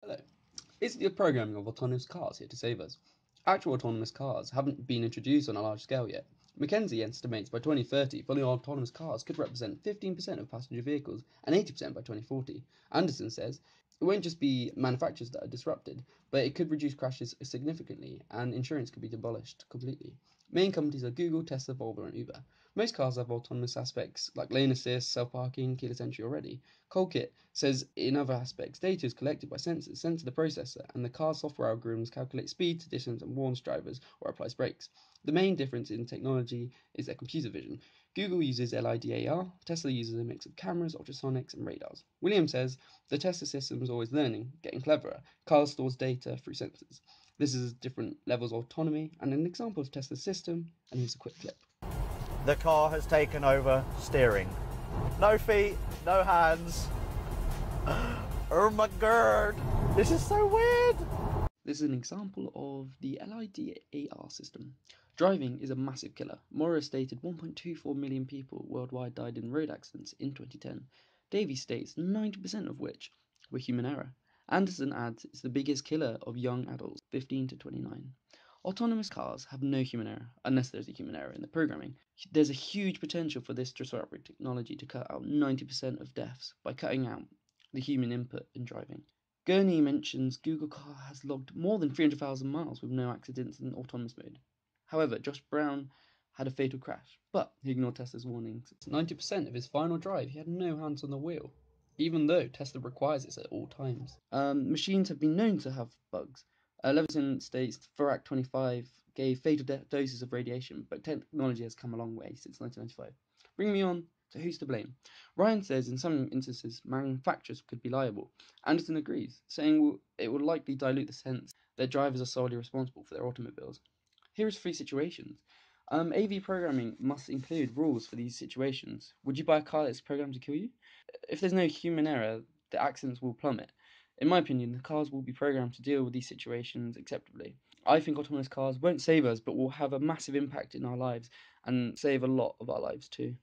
Hello. Is the programming of autonomous cars here to save us? Actual autonomous cars haven't been introduced on a large scale yet. McKinsey estimates by 2030, fully autonomous cars could represent 15% of passenger vehicles and 80% by 2040. Anderson says it won't just be manufacturers that are disrupted, but it could reduce crashes significantly and insurance could be abolished completely. Main companies are Google, Tesla, Volvo, and Uber. Most cars have autonomous aspects like lane assist, self-parking, keyless entry already. Colkit says in other aspects, data is collected by sensors sent to the processor, and the car's software algorithms calculate speed, distance, and warns drivers or applies brakes. The main difference in technology is their computer vision. Google uses LiDAR, Tesla uses a mix of cameras, ultrasonics, and radars. Williams says the Tesla system is always learning, getting cleverer. Cars stores data through sensors. This is different levels of autonomy, and an example of Tesla's system, and here's a quick clip. The car has taken over steering. No feet, no hands. Oh my god, this is so weird. This is an example of the LiDAR system. Driving is a massive killer. Mora stated 1.24 million people worldwide died in road accidents in 2010. Davies states 90% of which were human error. Anderson adds it's the biggest killer of young adults 15 to 29. Autonomous cars have no human error, unless there's a human error in the programming. There's a huge potential for this disruptive technology to cut out 90% of deaths by cutting out the human input in driving. Gurney mentions Google car has logged more than 300,000 miles with no accidents in autonomous mode. However, Josh Brown had a fatal crash, but he ignored Tesla's warnings. 90% of his final drive, he had no hands on the wheel, even though Tesla requires it at all times. Machines have been known to have bugs. Levinson states Ferrac 25 gave fatal doses of radiation, but technology has come a long way since 1995. Bring me on to who's to blame. Ryan says in some instances manufacturers could be liable. Anderson agrees, saying it will likely dilute the sense that drivers are solely responsible for their automobiles. Here is three situations. AV programming must include rules for these situations. Would you buy a car that's programmed to kill you? If there's no human error, the accidents will plummet. In my opinion, the cars will be programmed to deal with these situations acceptably. I think autonomous cars won't save us, but will have a massive impact in our lives and save a lot of our lives too.